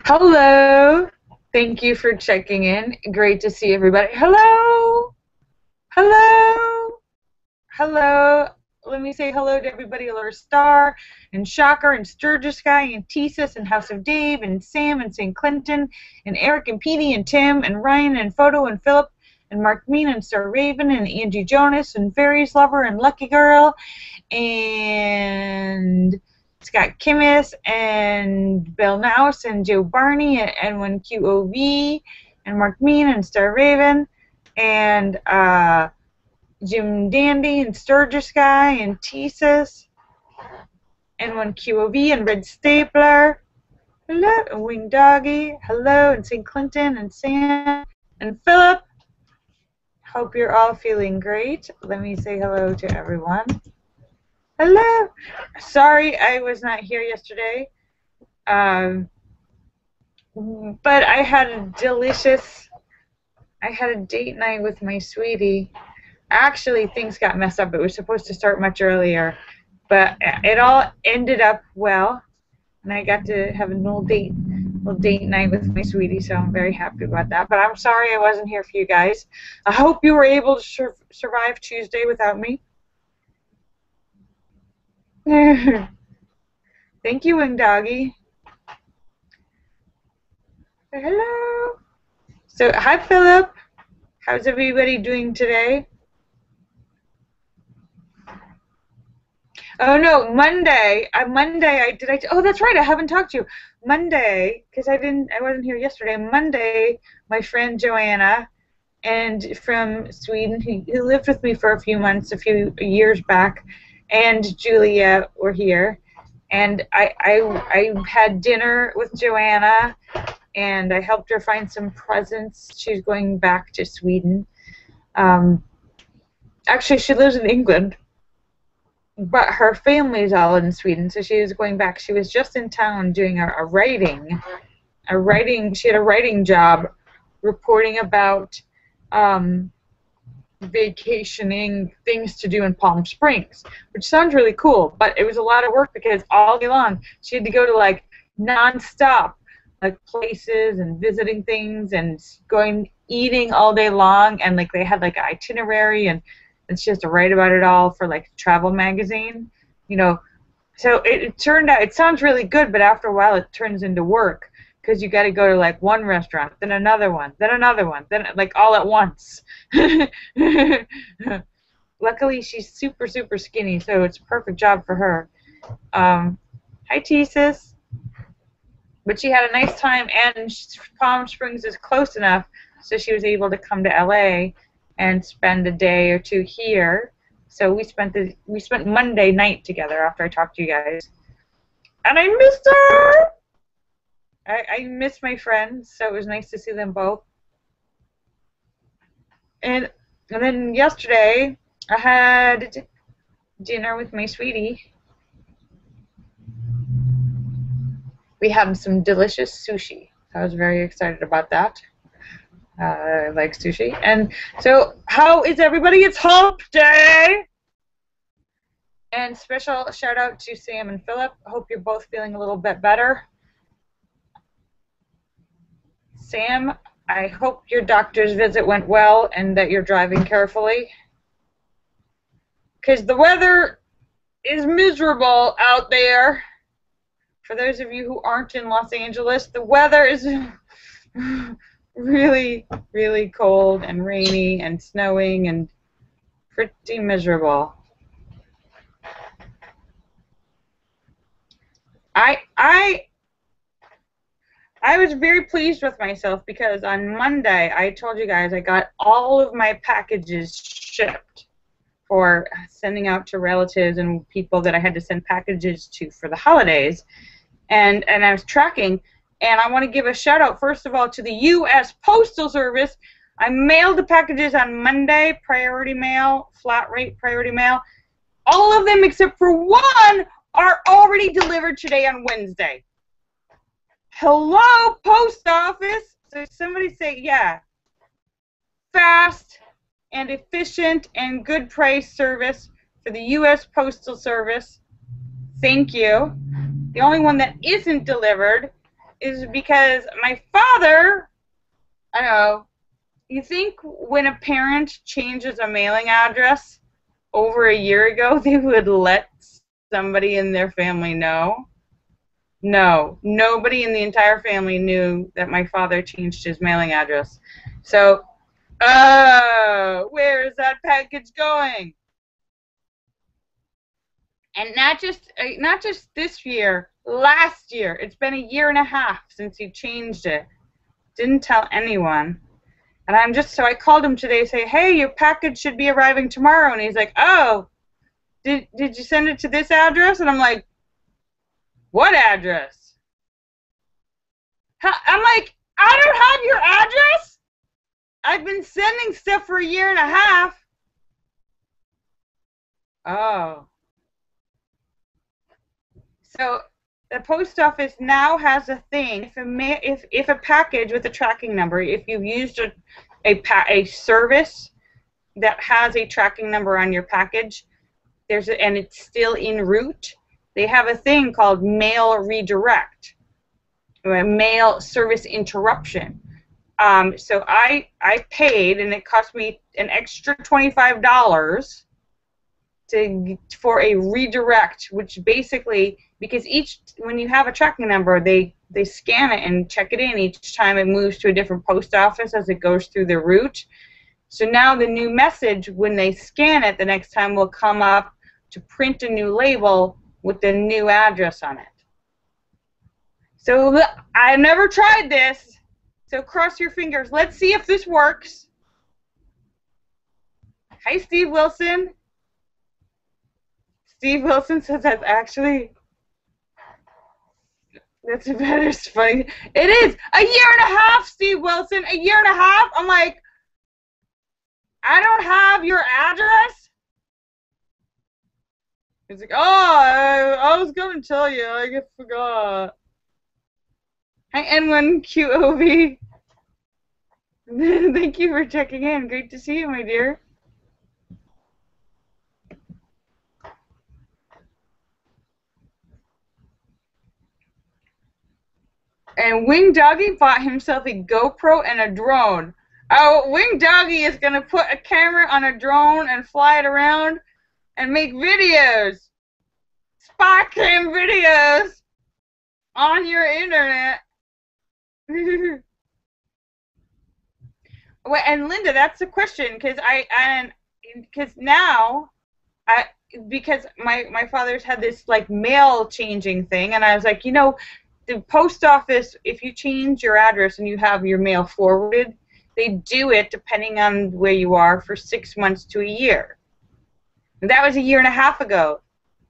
Hello. Thank you for checking in. Great to see everybody. Hello. Hello. Hello. Let me say hello to everybody. Hello, Star and Shocker and Sturgis Guy and Tesis and House of Dave and Sam and St. Clinton and Eric and Petey and Tim and Ryan and Photo and Philip and Mark Mean and Star Raven and Angie Jonas and Fairies Lover and Lucky Girl and Scott Kimmis and Bill Nouse and Joe Barney and N1QOV and Mark Mean and Star Raven and Jim Dandy and Sturgis Guy and Tesis and N1QOV and Red Stapler. Hello, and Wing Doggy. Hello, and St. Clinton and Sam and Philip. Hope you're all feeling great. Let me say hello to everyone. Hello. Sorry I was not here yesterday, but I had a date night with my sweetie. Actually, things got messed up. It was supposed to start much earlier, but it all ended up well, and I got to have a little date night with my sweetie, so I'm very happy about that. But I'm sorry I wasn't here for you guys. I hope you were able to survive Tuesday without me. Thank you, Wing Doggy. Hello. So, hi, Philip. How's everybody doing today? Oh no, Monday. Oh, that's right. I haven't talked to you. Monday, because I wasn't here yesterday. Monday, my friend Joanna, and from Sweden, who lived with me for a few months, a few years back, and Julia were here, and I had dinner with Joanna, and I helped her find some presents. She's going back to Sweden. Actually, she lives in England, but her family's all in Sweden, so she was going back. She was just in town doing a writing. She had a writing job, reporting about vacationing, things to do in Palm Springs, which sounds really cool, but it was a lot of work because all day long she had to go to like non-stop like places and visiting things and eating all day long, and like they had like an itinerary, and she has to write about it all for like a travel magazine, so it turned out, it sounds really good, but after a while it turns into work, because you got to go to like one restaurant, then another one, then like all at once. Luckily, she's super, super skinny, so it's a perfect job for her. Hi, Tesis. But she had a nice time, and Palm Springs is close enough, so she was able to come to LA and spend a day or two here. So we spent Monday night together after I talked to you guys, and I missed her. I miss my friends, so it was nice to see them both. And then yesterday, I had dinner with my sweetie. We had some delicious sushi. I was very excited about that. I like sushi. And so, how is everybody? It's Hump Day! And special shout out to Sam and Philip. Hope you're both feeling a little bit better. Sam, I hope your doctor's visit went well and that you're driving carefully, because the weather is miserable out there. For those of you who aren't in Los Angeles, the weather is really, really cold and rainy and snowing and pretty miserable. I was very pleased with myself because on Monday, I told you guys I got all of my packages shipped for sending out to relatives and people that I had to send packages to for the holidays. And I was tracking, and I want to give a shout out, first of all, to the U.S. Postal Service. I mailed the packages on Monday, priority mail, flat rate priority mail. All of them except for one are already delivered today on Wednesday. Hello, Post Office. So somebody say, yeah. Fast and efficient and good price service for the U.S. Postal Service. Thank you. The only one that isn't delivered is because my father, I don't know, you think when a parent changes a mailing address over a year ago, they would let somebody in their family know? No, nobody in the entire family knew that my father changed his mailing address. So, where is that package going? And not just this year, last year. It's been a year and a half since he changed it. Didn't tell anyone. And I called him today to say, hey, your package should be arriving tomorrow. And he's like, oh, did you send it to this address? And I'm like, what address? I'm like, I don't have your address. I've been sending stuff for a year and a half. Oh. So the post office now has a thing. If a package with a tracking number, if you've used a service that has a tracking number on your package, and it's still en route, they have a thing called mail redirect, or mail service interruption. So I paid, and it cost me an extra $25 for a redirect, which basically, because when you have a tracking number, they scan it and check it in each time it moves to a different post office as it goes through the route. So now the new message, when they scan it, the next time will come up to print a new label with the new address on it. So I never tried this, so cross your fingers. Let's see if this works. Hi, Steve Wilson. Steve Wilson says that's funny. It is a year and a half, Steve Wilson. A year and a half. I'm like, I don't have your address. He's like, oh, I was gonna tell you, I just forgot. Hi, N1QOV. Thank you for checking in. Great to see you, my dear. And Wing Doggy bought himself a GoPro and a drone. Oh, Wing Doggy is going to put a camera on a drone and fly it around and make videos. Spy cam videos on your internet. Well, and Linda, that's the question, because my father's had this like mail changing thing, and I was like, the post office, if you change your address and you have your mail forwarded, they do it depending on where you are for 6 months to a year. And that was a year and a half ago.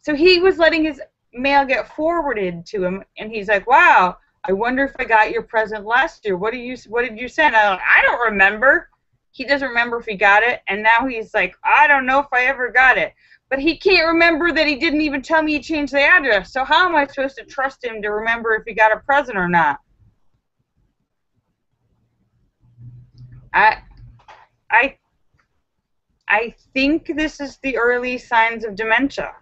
So he was letting his mail get forwarded to him, and he's like, wow, I wonder if I got your present last year. What did you send? I don't remember. He doesn't remember if he got it, and now he's like, I don't know if I ever got it. But he can't remember that he didn't even tell me he changed the address. So how am I supposed to trust him to remember if he got a present or not? I think this is the early signs of dementia.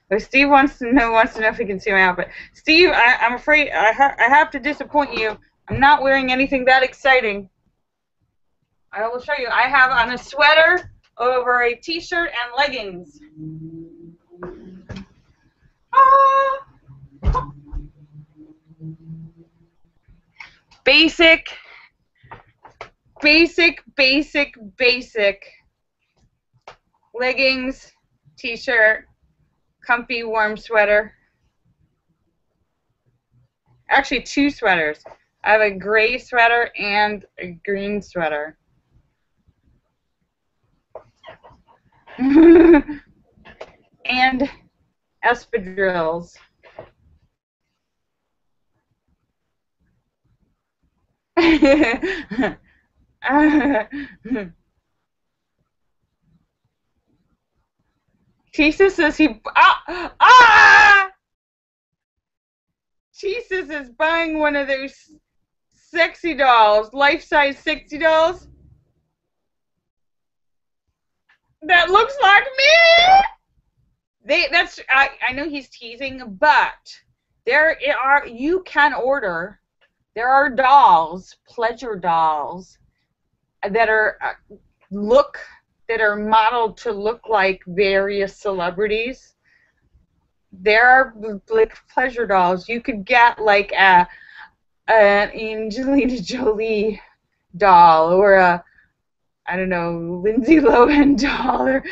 But Steve wants to know if he can see my outfit. Steve, I'm afraid I have to disappoint you. I'm not wearing anything that exciting. I will show you. I have on a sweater over a t-shirt and leggings. Basic leggings, t-shirt, comfy warm sweater. Actually, 2 sweaters. I have a gray sweater and a green sweater. And espadrilles. Tisa says Jesus is buying one of those sexy dolls, life-size sexy dolls. That looks like me. I know he's teasing, but You can order, there are dolls, pleasure dolls, that are look that are modeled to look like various celebrities. There are like pleasure dolls. You could get like an Angelina Jolie doll, or a, I don't know, Lindsay Lohan doll. Or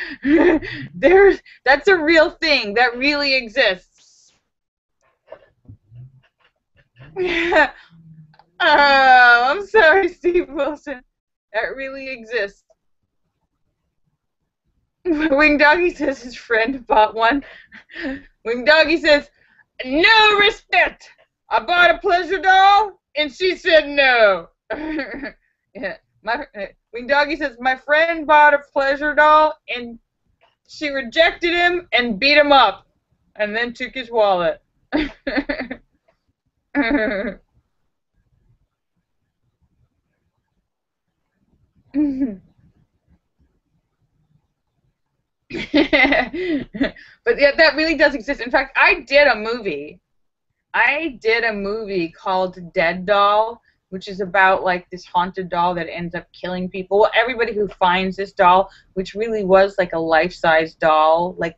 that's a real thing that really exists. Oh, I'm sorry, Steve Wilson. That really exists. Wing Doggy says his friend bought one. Wing Doggy says, no respect. I bought a pleasure doll, and she said no. Yeah, Wing Doggy says, my friend bought a pleasure doll, and she rejected him and beat him up, and then took his wallet. But yeah, that really does exist. In fact, I did a movie. Called Dead Doll, which is about like this haunted doll that ends up killing people. Well, everybody who finds this doll, which really was like a life-size doll, like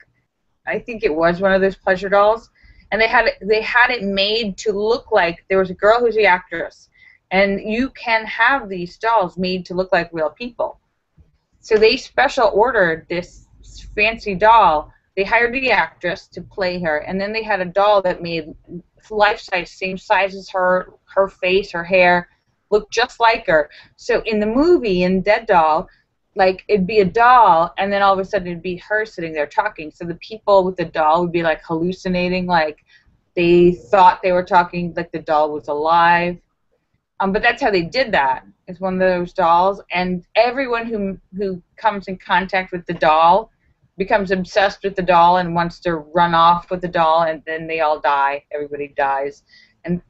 I think it was one of those pleasure dolls, and they had it made to look like there was a girl who's the actress, and you can have these dolls made to look like real people. So they special ordered this fancy doll. They hired the actress to play her, and then they had a doll that made life size, same size as her face, her hair, looked just like her. So in the movie, in Dead Doll, like it'd be a doll, and then all of a sudden it'd be her sitting there talking. So the people with the doll would be like hallucinating, like they thought they were talking, like the doll was alive. But that's how they did that. It's one of those dolls, and everyone who comes in contact with the doll becomes obsessed with the doll and wants to run off with the doll, and then they all die. Everybody dies, and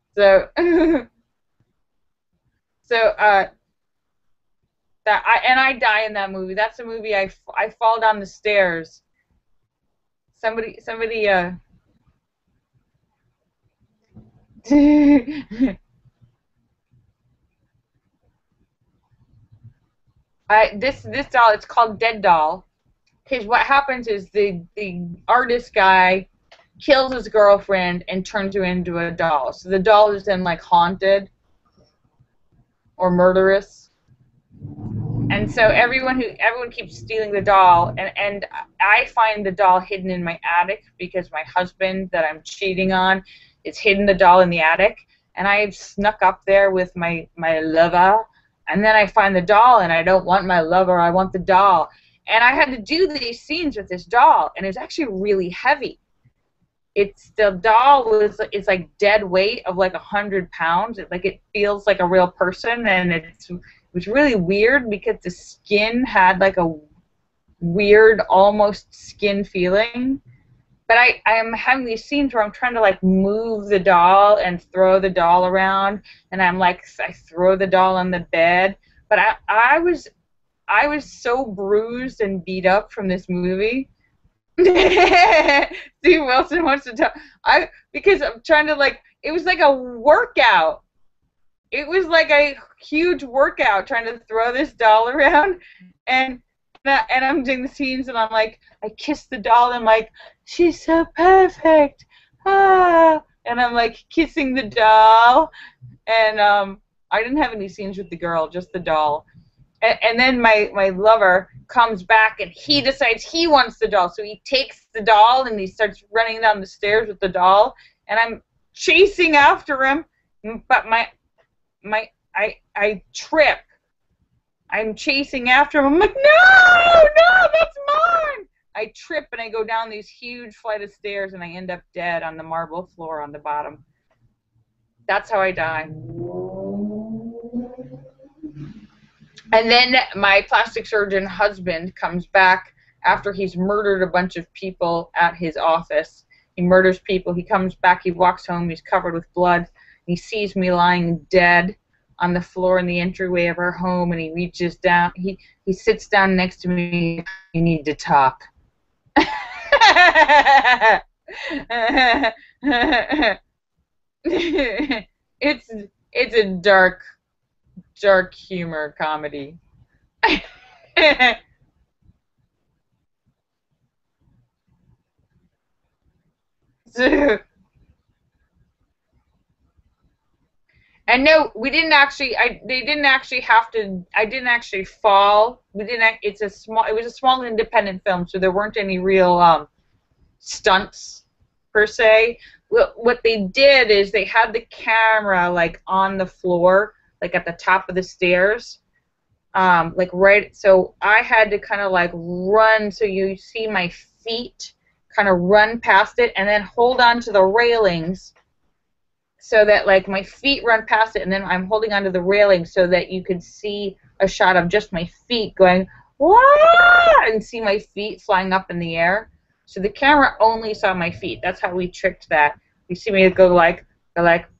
so so I die in that movie. That's a movie I fall down the stairs. Somebody this doll, it's called Dead Doll, because what happens is the artist guy kills his girlfriend and turns her into a doll. So the doll is then like haunted or murderous. And so everyone keeps stealing the doll, and I find the doll hidden in my attic because my husband that I'm cheating on is hidden the doll in the attic, and I've snuck up there with my lover, and then I find the doll, and I don't want my lover, I want the doll. And I had to do these scenes with this doll, and it's actually really heavy. The doll is like dead weight of like 100 pounds. It feels like a real person, and it was really weird because the skin had like a weird almost skin feeling. But I am having these scenes where I'm trying to like move the doll and throw the doll around, and I throw the doll on the bed. But I was so bruised and beat up from this movie. Steve Wilson wants to tell because I'm trying to it was like a workout. It was like a huge workout trying to throw this doll around, and I'm doing the scenes, and I'm like, I kiss the doll, and I'm like, she's so perfect, and I'm like kissing the doll, and I didn't have any scenes with the girl, just the doll, and then my lover comes back, and he decides he wants the doll, so he takes the doll, and he starts running down the stairs with the doll, and I'm chasing after him, but I trip. I'm chasing after him. I'm like, no, that's mine. I trip and I go down these huge flight of stairs and I end up dead on the marble floor on the bottom. That's how I die. And then my plastic surgeon husband comes back after he's murdered a bunch of people at his office. He murders people. He comes back. He walks home. He's covered with blood. He sees me lying dead on the floor in the entryway of our home, and he reaches down. He sits down next to me. You need to talk. It's a dark humor comedy. So, and no, we didn't actually. They didn't actually have to. I didn't actually fall. We didn't. It's a small. It was a small independent film, so there weren't any real stunts per se. What they did is they had the camera like on the floor, like at the top of the stairs, like right. So I had to kind of like run, so you see my feet kind of run past it, and then hold on to the railings, so that like my feet run past it, and then I'm holding onto the railing so that you could see a shot of just my feet going wah, and see my feet flying up in the air. So the camera only saw my feet. That's how we tricked that. You see me go like wah,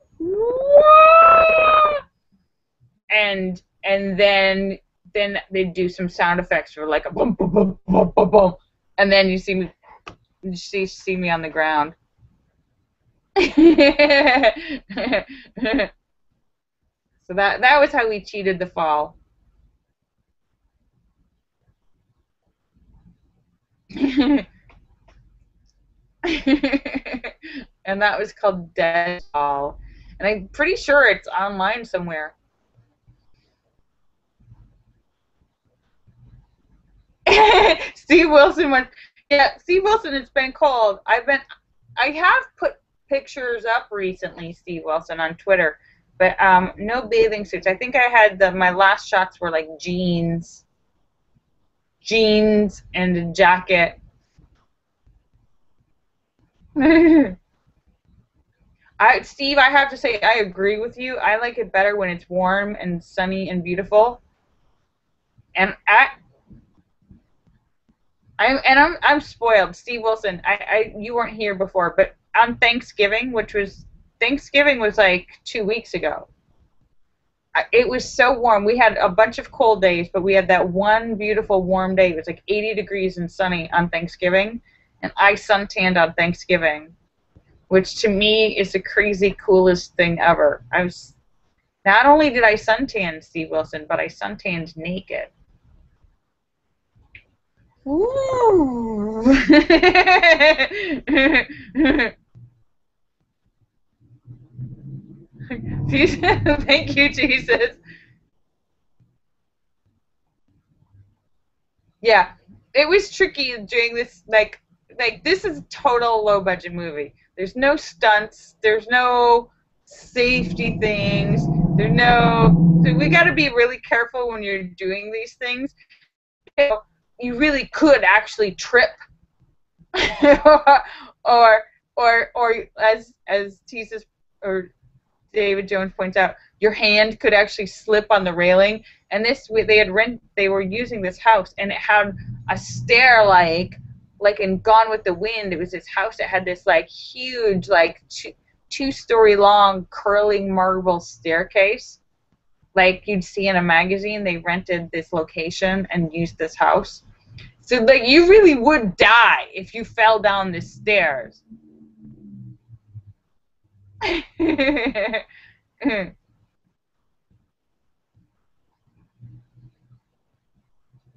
and then they do some sound effects for like a boom boom boom boom boom boom, and then you see me on the ground. So that was how we cheated the fall. And that was called Dead Fall. And I'm pretty sure it's online somewhere. Steve Wilson went, yeah, Steve Wilson, it's been cold. I have put pictures up recently, Steve Wilson, on Twitter, but no bathing suits. I think I had my last shots were like jeans and a jacket. Steve, I have to say, I agree with you. I like it better when it's warm and sunny and beautiful. And I'm spoiled, Steve Wilson. You weren't here before, but on Thanksgiving was like 2 weeks ago. It was so warm. We had a bunch of cold days, but we had that one beautiful warm day. It was like 80 degrees and sunny on Thanksgiving, and I suntanned on Thanksgiving, which to me is the crazy coolest thing ever. Not only did I suntan, Steve Wilson, but I suntanned naked. Ooh. Thank you, Jesus. Yeah, it was tricky doing this. Like this is a total low budget movie. There's no stunts. There's no safety things. So we got to be really careful when you're doing these things. You really could actually trip, or as Jesus or David Jones points out, your hand could actually slip on the railing. And they were using this house, and it had a stair like in Gone with the Wind. It was this house that had this like huge like two-story long curling marble staircase, like you'd see in a magazine. They rented this location and used this house. So like you really would die if you fell down the stairs.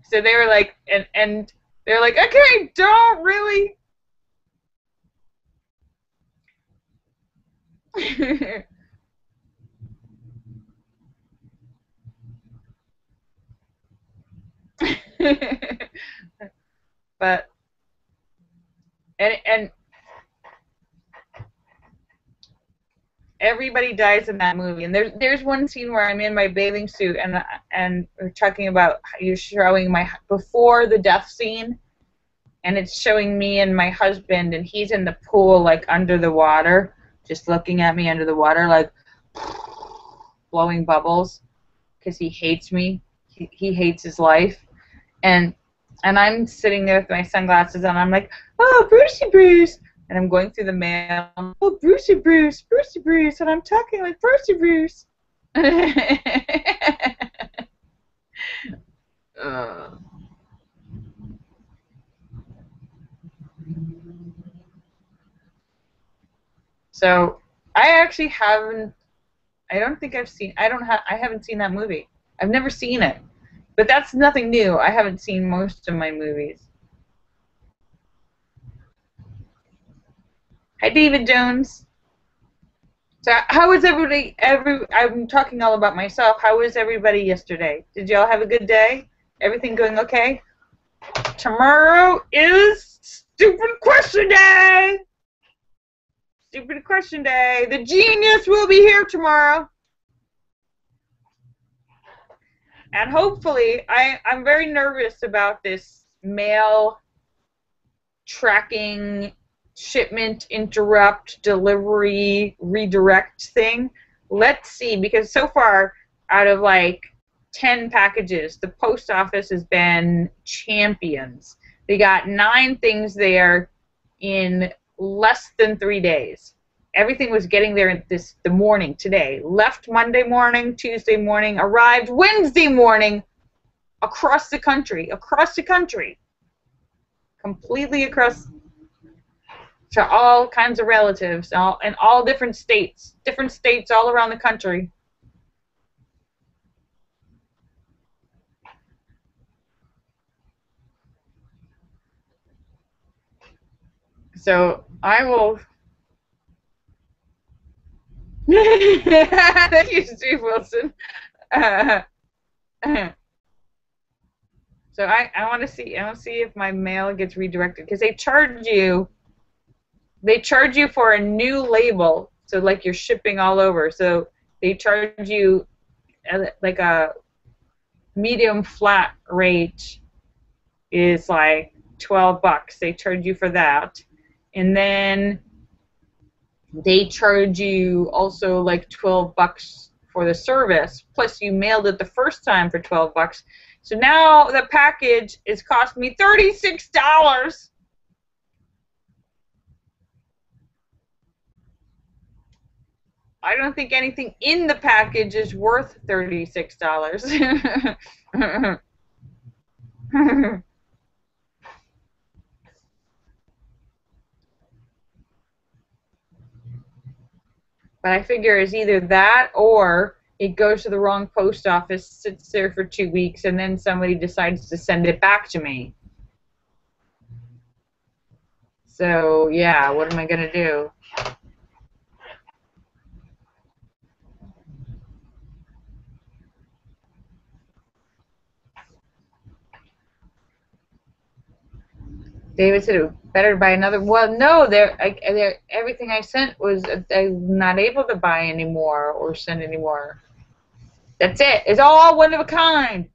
So they were like, and they're like, okay, don't really. But and everybody dies in that movie. And there's one scene where I'm in my bathing suit, and we're talking about you're showing my before the death scene, and it's showing me and my husband, and he's in the pool like under the water, just looking at me under the water, like blowing bubbles because he hates me. He hates his life, and I'm sitting there with my sunglasses on. I'm like, oh, Brucey Bruce. And I'm going through the mail. Oh, Brucey Bruce, and I'm talking like Brucey Bruce. Uh, so I actually haven't. I don't think I've seen. I don't have. I haven't seen that movie. I've never seen it. But that's nothing new. I haven't seen most of my movies. Hi, David Jones. So, how was everybody? I'm talking all about myself. How was everybody yesterday? Did y'all have a good day? Everything going okay? Tomorrow is stupid question day. Stupid question day. The genius will be here tomorrow. And hopefully, I'm very nervous about this mail tracking, shipment interrupt, delivery redirect thing. Let's see, because so far, out of like 10 packages, the post office has been champions. They got 9 things there in less than 3 days. Everything was getting there the morning today. Left Monday morning, Tuesday morning, arrived Wednesday morning across the country. Completely across to all kinds of relatives, in all different states all around the country. So I will. Thank you, Steve Wilson. So I want to see. I want to see if my mail gets redirected because they charge you. They charge you for a new label, so like you're shipping all over. So they charge you like a medium flat rate is like $12. They charge you for that, and then they charge you also like $12 for the service. Plus, you mailed it the first time for $12. So now the package is cost me $36. I don't think anything in the package is worth $36. But I figure it's either that or it goes to the wrong post office, sits there for 2 weeks, and then somebody decides to send it back to me. So, yeah, what am I going to do? David said it better to buy another. Well, no, everything I sent was I'm not able to buy anymore or send anymore. That's it. It's all one of a kind.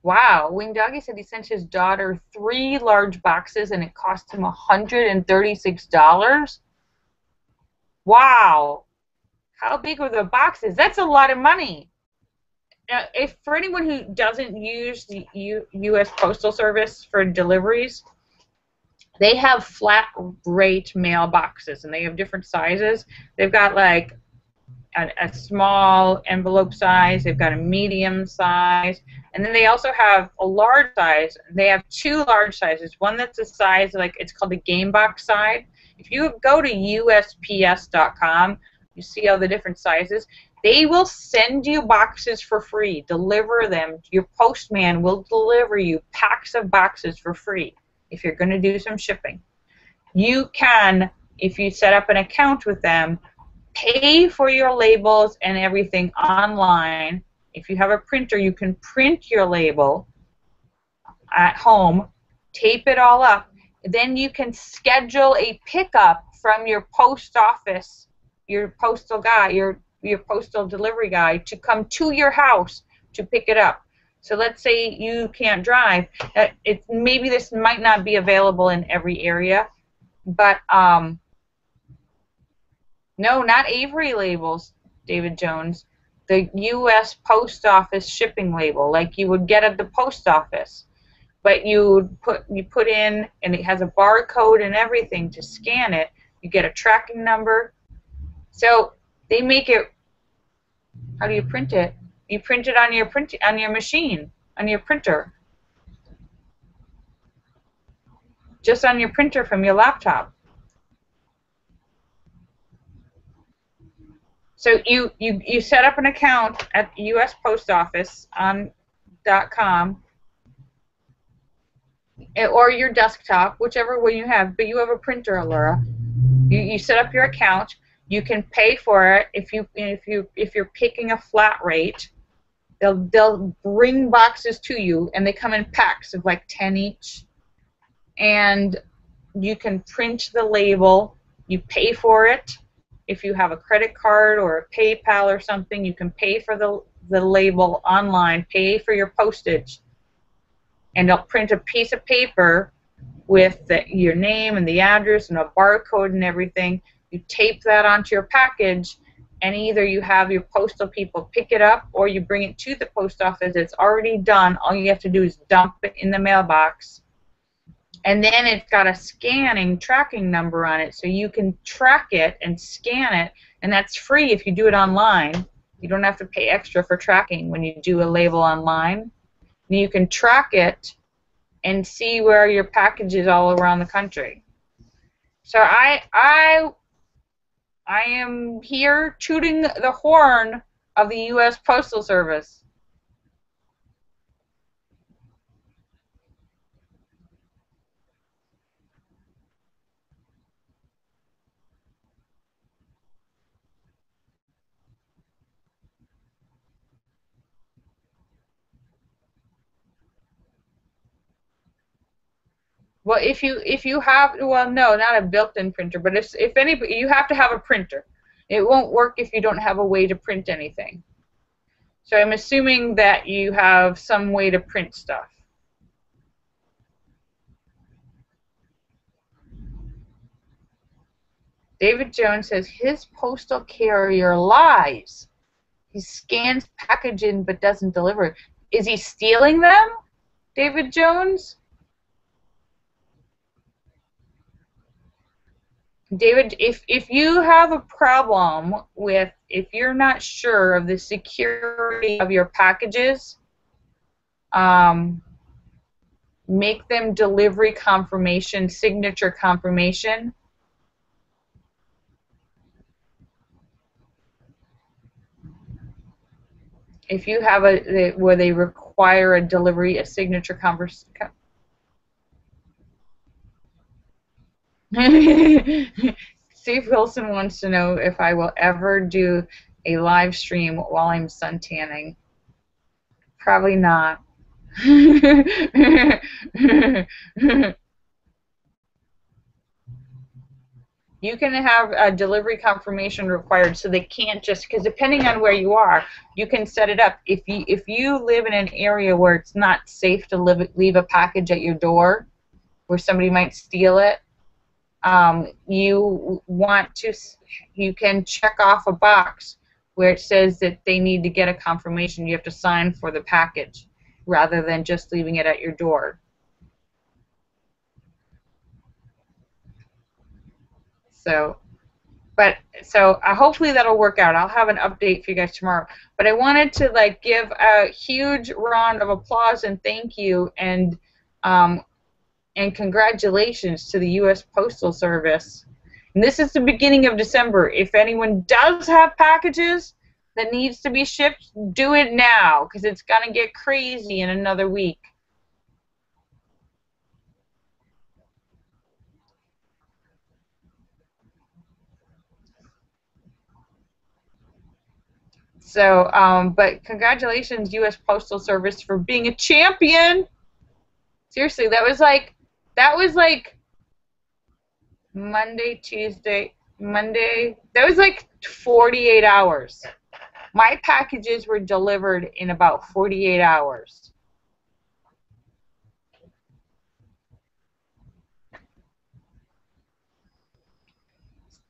Wow, Wing Doggy said he sent his daughter 3 large boxes and it cost him $136. Wow, how big were the boxes? That's a lot of money. Now, if for anyone who doesn't use the U.S. Postal Service for deliveries, they have flat rate mailboxes and they have different sizes. They've got like a small envelope size, they've got a medium size, and then they also have a large size. They have 2 large sizes. One that's a size like it's called the game box size. If you go to USPS.com, you see all the different sizes. They will send you boxes for free, deliver them. Your postman will deliver you packs of boxes for free if you're going to do some shipping. You can, if you set up an account with them, pay for your labels and everything online. If you have a printer, you can print your label at home, tape it all up. Then you can schedule a pickup from your post office, your postal guy, your postal delivery guy, to come to your house to pick it up. So let's say you can't drive. Maybe this might not be available in every area, but no, not Avery labels. David Jones, the U.S. Post Office shipping label, like you would get at the post office. But you put in, and it has a barcode and everything to scan it. You get a tracking number. So they make it. How do you print it? You print it on your machine, on your printer, just on your printer from your laptop. So you set up an account at the U.S. Post Office on .com, or your desktop, whichever one you have. But you have a printer, Laura. You set up your account. You can pay for it if you're picking a flat rate. They'll bring boxes to you, and they come in packs of like 10 each. And you can print the label. You pay for it. If you have a credit card or a PayPal or something, you can pay for the label online, pay for your postage, and they'll print a piece of paper with your name and the address and a barcode and everything. You tape that onto your package, and either you have your postal people pick it up or you bring it to the post office. It's already done. All you have to do is dump it in the mailbox. And then it's got a scanning tracking number on it, so you can track it and scan it, and that's free if you do it online. You don't have to pay extra for tracking when you do a label online. And you can track it and see where your package is all around the country. So I am here tooting the horn of the U.S. Postal Service. Well, if you have, well, no, not a built-in printer, but if anybody, you have to have a printer. It won't work if you don't have a way to print anything. So I'm assuming that you have some way to print stuff. David Jones says his postal carrier lies. He scans packaging but doesn't deliver. Is he stealing them, David Jones? David, if you have a problem with, if you're not sure of the security of your packages, make them delivery confirmation, signature confirmation. If you have where they require a delivery, a signature conversation. Steve Wilson wants to know if I will ever do a live stream while I'm suntanning. Probably not. You can have a delivery confirmation required, so they can't just, because depending on where you are, you can set it up. If you live in an area where it's not safe to leave a package at your door, where somebody might steal it, you can check off a box where it says that they need to get a confirmation. You have to sign for the package rather than just leaving it at your door. So hopefully that'll work out. I'll have an update for you guys tomorrow. But I wanted to give a huge round of applause and thank you and congratulations to the U.S. Postal Service. And this is the beginning of December. If anyone does have packages that needs to be shipped, do it now because it's going to get crazy in another week. So, but congratulations, U.S. Postal Service, for being a champion. Seriously, that was like Monday, Tuesday, Monday. That was like 48 hours. My packages were delivered in about 48 hours.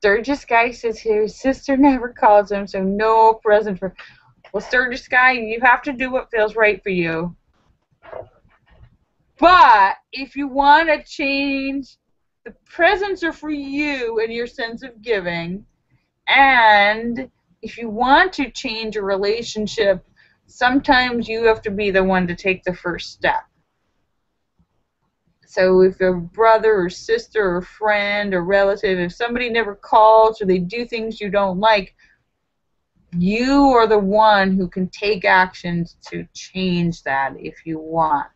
Sturgis Guy says his sister never calls him, so no present for. Well, Sturgis Guy, you have to do what feels right for you. But if you want to change, the presents are for you and your sense of giving. And if you want to change a relationship, sometimes you have to be the one to take the first step. So if a brother or sister or friend or relative, if somebody never calls or they do things you don't like, you are the one who can take actions to change that if you want.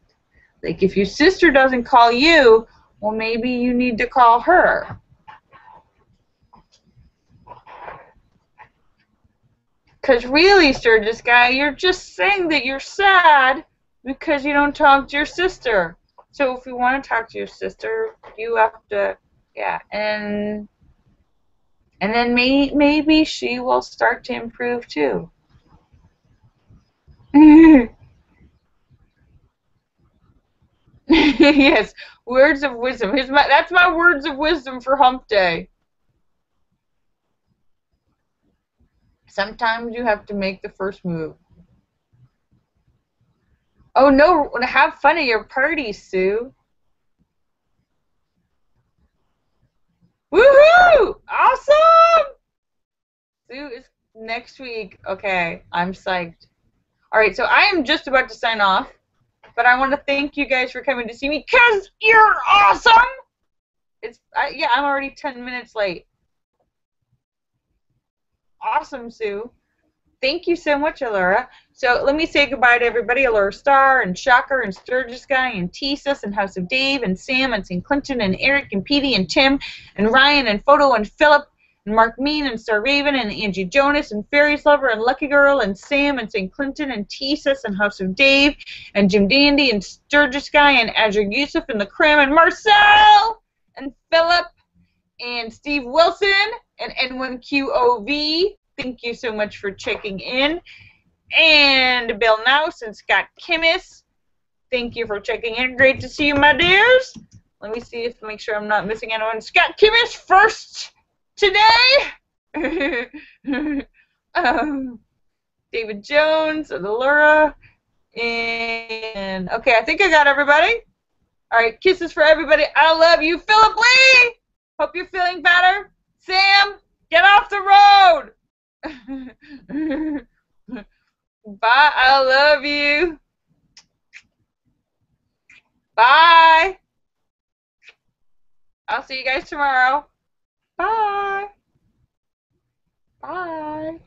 Like if your sister doesn't call you, well, maybe you need to call her. Because really, Sturgis Guy, you're just saying that you're sad because you don't talk to your sister. So if you want to talk to your sister, you have to, yeah, and then maybe she will start to improve too. Yes, words of wisdom. That's my words of wisdom for Hump Day. Sometimes you have to make the first move. Oh no, have fun at your party, Sue. Woohoo! Awesome! Sue is next week. Okay, I'm psyched. Alright, so I am just about to sign off, but I want to thank you guys for coming to see me because you're awesome! Yeah, I'm already 10 minutes late. Awesome, Sue. Thank you so much, Allura. So let me say goodbye to everybody. Allura Star and Shocker and Sturgis Guy and Tesis and House of Dave and Sam and St. Clinton and Eric and Petey and Tim and Ryan and Photo and Philip and Mark Mean and Star Raven and Angie Jonas and Fairies Lover and Lucky Girl and Sam and St. Clinton and Tesis and House of Dave and Jim Dandy and Sturgis Guy and Adric Yusuf and the Crim and Marcel and Philip and Steve Wilson and N1QOV. Thank you so much for checking in. And Bill Nouse and Scott Kimmis. Thank you for checking in. Great to see you, my dears. Let me see if make sure I'm not missing anyone. Scott Kimmis first today. David Jones and Allura. And okay, I think I got everybody. All right, kisses for everybody. I love you, Philip Lee. Hope you're feeling better. Sam, get off the road. Bye. I love you. Bye. I'll see you guys tomorrow. Bye. Bye.